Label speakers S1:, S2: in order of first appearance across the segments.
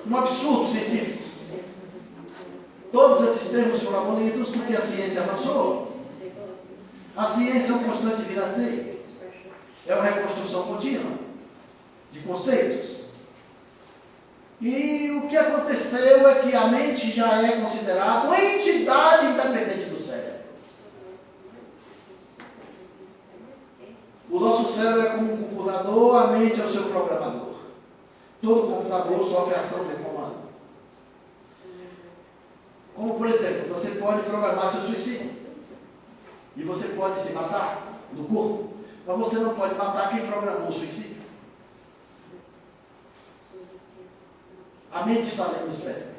S1: um absurdo científico. Todos esses termos foram abolidos porque a ciência avançou. A ciência é um constante vir a ser. É uma reconstrução contínua de conceitos. E o que aconteceu é que a mente já é considerada uma entidade independente do cérebro. O nosso cérebro é como um computador, a mente é o seu programador. Todo computador sofre ação de comando. Como, por exemplo, você pode programar seu suicídio. E você pode se matar no corpo. Mas você não pode matar quem programou o suicídio. A mente está dentro do cérebro.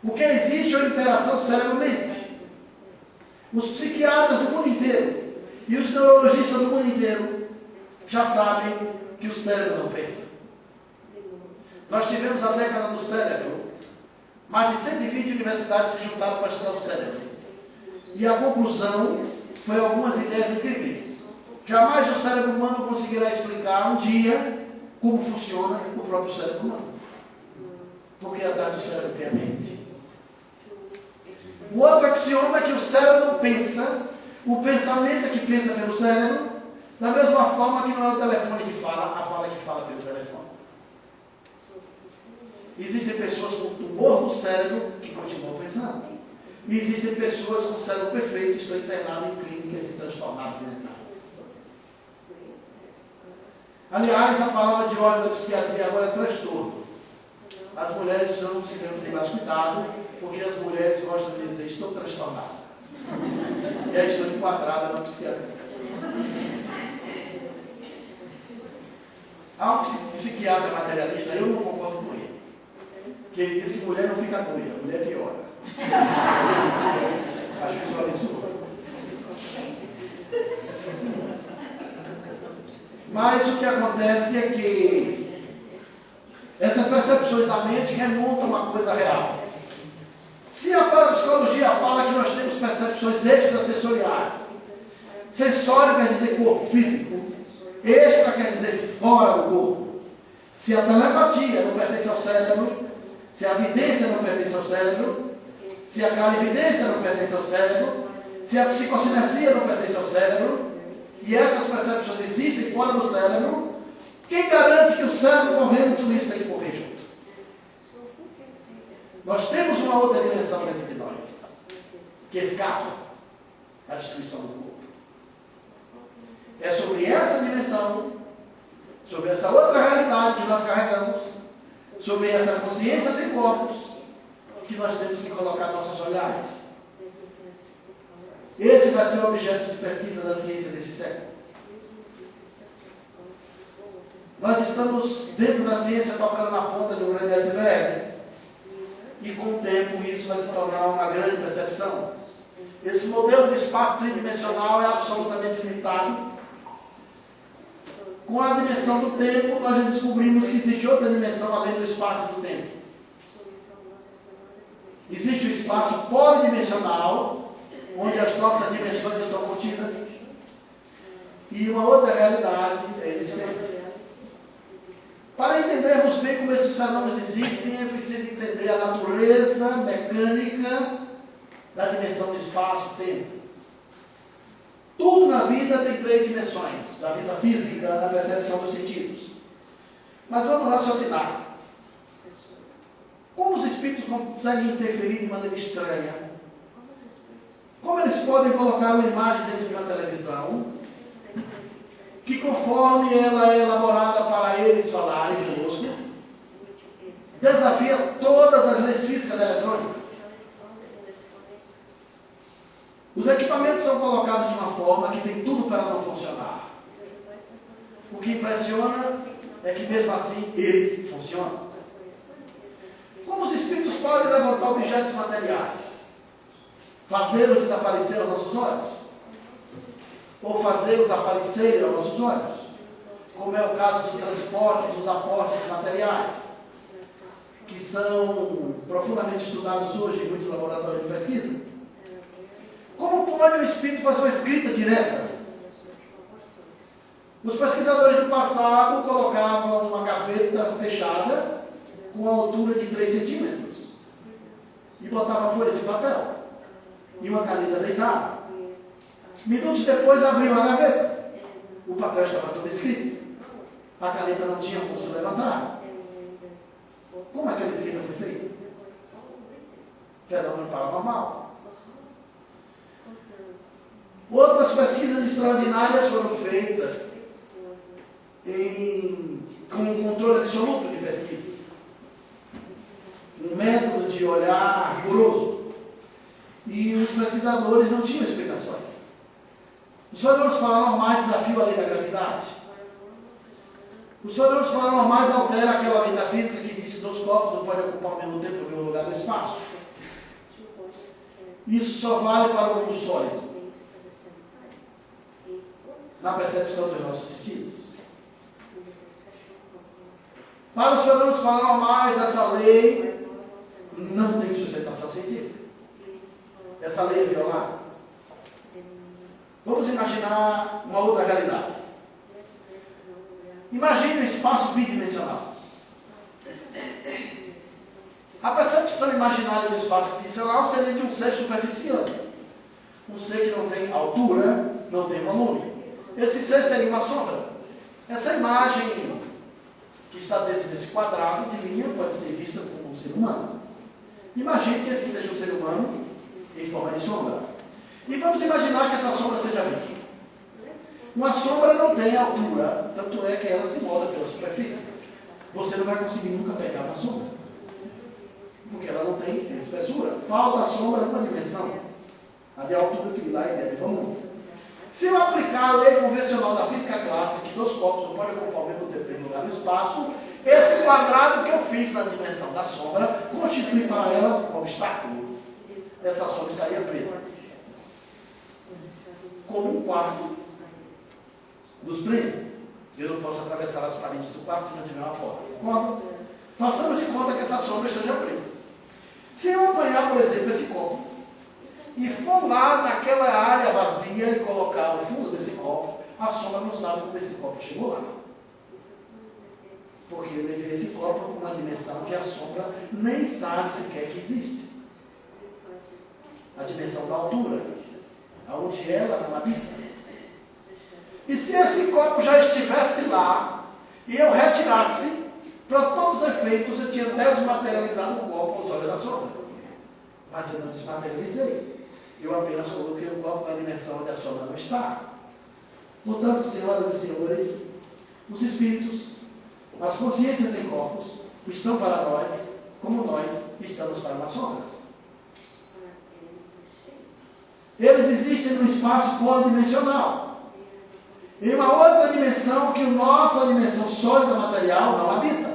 S1: Porque existe uma interação cérebro-mente. Os psiquiatras do mundo inteiro e os neurologistas do mundo inteiro já sabem que o cérebro não pensa. Nós tivemos a década do cérebro. Mais de 120 universidades se juntaram para estudar o cérebro. E a conclusão foi algumas ideias incríveis. Jamais o cérebro humano conseguirá explicar um dia como funciona o próprio cérebro humano. Porque atrás do cérebro tem a mente. O outro axioma é que o cérebro não pensa. O pensamento é que pensa pelo cérebro. Da mesma forma que não é o telefone que fala, a fala que fala pelo telefone. Existem pessoas com tumor no cérebro que continuam pensando. E existem pessoas com cérebro perfeito que estão internadas em clínicas e transtornadas mentais. Aliás, a palavra de ordem da psiquiatria agora é transtorno. As mulheres não precisam ter mais cuidado, porque as mulheres gostam de dizer, estou transtornada. E aí estão enquadradas na psiquiatria. Há um psiquiatra materialista, eu não concordo com ele, que ele diz que mulher não fica doida, mulher piora. Acho isso um absurdo. Mas o que acontece é que essas percepções da mente remontam a uma coisa real. Se a parapsicologia fala que nós temos percepções extrasensoriais, sensório quer dizer corpo físico, extra quer dizer fora do corpo. Se a telepatia não pertence ao cérebro, se a vidência não pertence ao cérebro, se a clarividência não pertence ao cérebro, se a psicocinesia não pertence ao cérebro, e essas percepções existem fora do cérebro, quem garante que o cérebro morrendo tudo isso tem que morrer junto? Nós temos uma outra dimensão dentro de nós, que escapa à destruição do corpo. É sobre essa dimensão, sobre essa outra realidade que nós carregamos, sobre essa consciência sem corpos, que nós temos que colocar nossos olhares. Esse vai ser o objeto de pesquisa da ciência desse século. Nós estamos dentro da ciência tocando na ponta de um grande iceberg. E com o tempo isso vai se tornar uma grande percepção. Esse modelo de espaço tridimensional é absolutamente limitado. Com a dimensão do tempo, nós já descobrimos que existe outra dimensão além do espaço e do tempo. Existe o espaço polidimensional, onde as nossas dimensões estão contidas, e uma outra realidade é existente. Para entendermos bem como esses fenômenos existem, é preciso entender a natureza mecânica da dimensão do espaço-tempo. Tudo na vida tem três dimensões, da vida física, da percepção dos sentidos. Mas vamos raciocinar. Como os espíritos conseguem interferir de maneira estranha? Como eles podem colocar uma imagem dentro de uma televisão, que conforme ela é elaborada para eles falarem conosco, desafia todas as leis físicas da eletrônica? Os equipamentos são colocados de uma forma que tem tudo para não funcionar. O que impressiona é que mesmo assim eles funcionam. Como os espíritos podem levantar objetos materiais? Fazê-los desaparecer aos nossos olhos? Ou fazê-los aparecerem aos nossos olhos? Como é o caso dos transportes e dos aportes de materiais, que são profundamente estudados hoje em muitos laboratórios de pesquisa. Como pode o espírito fazer uma escrita direta? Os pesquisadores do passado colocavam uma gaveta fechada com a altura de 3 centímetros. E botava folha de papel e uma caneta deitada. Minutos depois abriu a gaveta. O papel estava todo escrito. A caneta não tinha como se levantar. Como aquela escrita foi feita? Fenômeno paranormal. Outras pesquisas extraordinárias foram feitas com um controle absoluto de pesquisas. Um método de olhar rigoroso. E os pesquisadores não tinham explicações. Os fenômenos paranormais desafiam a lei da gravidade. Os fenômenos paranormais alteram aquela lei da física que diz que 2 corpos não podem ocupar ao mesmo tempo o mesmo lugar no espaço. Isso só vale para o mundo sólido, na percepção dos nossos sentidos. Para os fenômenos paranormais, essa lei não tem sustentação científica. Essa lei é violada. Vamos imaginar uma outra realidade. Imagine um espaço bidimensional. A percepção imaginária do espaço bidimensional seria de um ser superficial. Um ser que não tem altura, não tem volume. Esse ser seria uma sombra. Essa imagem que está dentro desse quadrado de linha pode ser vista como um ser humano. Imagine que esse seja um ser humano em forma de sombra. E vamos imaginar que essa sombra seja viva. Uma sombra não tem altura, tanto é que ela se molda pela superfície. Você não vai conseguir nunca pegar uma sombra, porque ela não tem espessura. Falta a sombra numa dimensão, a de altura que lhe dá a ideia de volume. Se eu aplicar a lei convencional da física clássica, que 2 corpos não podem ocupar ao mesmo tempo em lugar no espaço, esse quadrado que eu fiz na dimensão da sombra constitui para ela um obstáculo. Essa sombra estaria presa, como um quarto nos prende. Eu não posso atravessar as paredes do quarto se não tiver uma porta. Concorda? Façamos de conta que essa sombra esteja presa. Se eu apanhar, por exemplo, esse copo e for lá naquela área vazia e colocar o fundo desse copo, a sombra não sabe como esse copo chegou lá. Porque eu levei esse copo com uma dimensão que a sombra nem sabe sequer que existe. A dimensão da altura, aonde ela não habita. E se esse copo já estivesse lá, e eu retirasse, para todos os efeitos, eu tinha desmaterializado o copo aos olhos da sombra. Mas eu não desmaterializei. Eu apenas coloquei o copo na dimensão onde a sombra não está. Portanto, senhoras e senhores, os espíritos, as consciências em corpos, estão para nós, como nós estamos para uma sombra. Eles existem no espaço polidimensional. Em uma outra dimensão que a nossa dimensão sólida material não habita.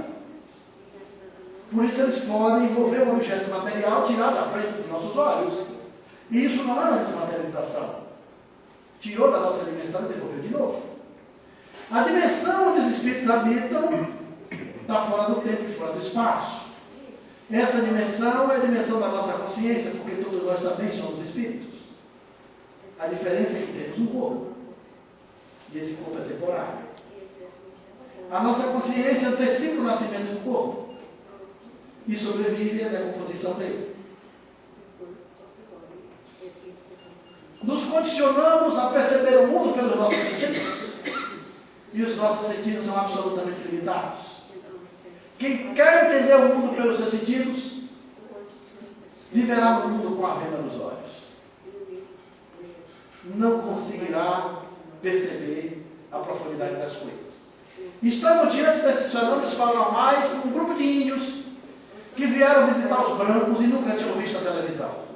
S1: Por isso eles podem envolver o objeto material, tirar da frente dos nossos olhos. E isso não é uma desmaterialização. Tirou da nossa dimensão e devolveu de novo. A dimensão onde os espíritos habitam está fora do tempo e fora do espaço. Essa dimensão é a dimensão da nossa consciência, porque todos nós também somos espíritos. A diferença é que temos um corpo. E esse corpo é temporário. A nossa consciência antecipa o nascimento do corpo e sobrevive à decomposição dele. Nos condicionamos a perceber o mundo pelos nossos sentidos. E os nossos sentidos são absolutamente limitados. Quem quer entender o mundo pelos seus sentidos, viverá no mundo com a venda nos olhos. Não conseguirá perceber a profundidade das coisas. Estamos diante desses fenômenos paranormais com um grupo de índios que vieram visitar os brancos e nunca tinham visto a televisão.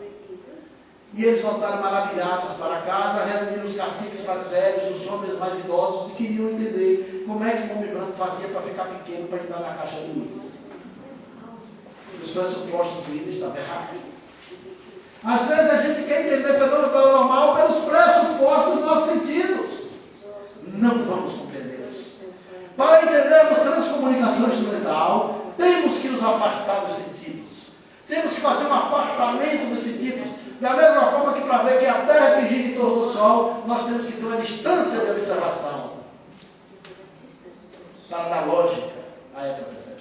S1: E eles voltaram maravilhados para casa, reuniram os caciques mais velhos, os homens mais idosos, e queriam entender como é que o homem branco fazia para ficar pequeno, para entrar na caixa de luz. Os pressupostos do livro estavam errados. Às vezes a gente quer entender fenômeno paranormal pelos pressupostos dos nossos sentidos. Não vamos compreendê-los. Para entendermos transcomunicação instrumental, temos que nos afastar dos sentidos. Temos que fazer um afastamento dos sentidos. Da mesma forma que para ver que a Terra que gira em torno do Sol, nós temos que ter uma distância de observação para dar lógica a essa percepção.